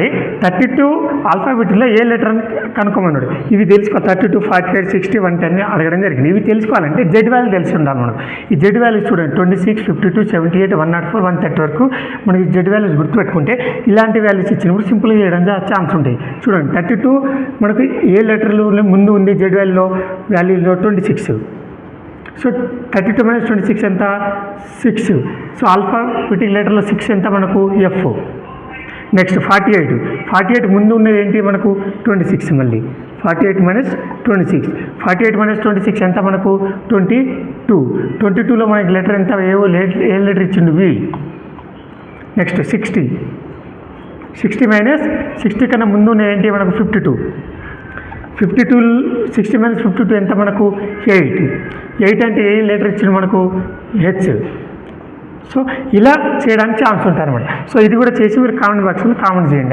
32 ఆల్ఫాబెట్లో ఏ letter అని కనుక్కోమన్నాడు. ఇవి తెలుసుకో 32, 48, 60, 110 అడగడం జరిగింది. ఇవి తెలుసుకోవాలంటే జెడ్ వాల్యూ తెలిసి ఉండాలి మనం. ఈ జెడ్ వాల్యూస్ చూడండి 26, 52, 78, 104, 130 వరకు మనకి జెడ్ వాల్యూస్ గుర్తుపెట్టుకుంటే ఇలాంటి వాల్యూస్ ఇచ్చినప్పుడు సింపుల్గా చేయడం ఛాన్స్ ఉంటాయి. చూడండి 32 మనకు ఏ లెటర్లు ముందు ఉంది జెడ్ వాల్యూలో 26. సో 32 - 26 ఎంత 6. సో ఆల్ఫాబెటిక్ లెటర్లో 6 ఎంత మనకు ఎఫ్. నెక్స్ట్ 48 ముందు ఉన్నది ఏంటి మనకు 26. మళ్ళీ 48 - 26. 48 - 26 ఎంత మనకు 22. 22లో మనకి లెటర్ ఎంత ఏ లెటర్ ఇచ్చిండు వి. నెక్స్ట్ 60 - 60 కన్నా ముందు ఉన్నది ఏంటి మనకు 52. 60 - 52 ఎంత మనకు 8 అంటే ఏ లెటర్ ఇచ్చిండు మనకు హెచ్. సో ఇలా చేయడానికి ఛాన్స్ ఉంటుంది అనమాట. సో ఇది కూడా చేసి మీరు కామెంట్ బాక్స్లో కామెంట్ చేయండి.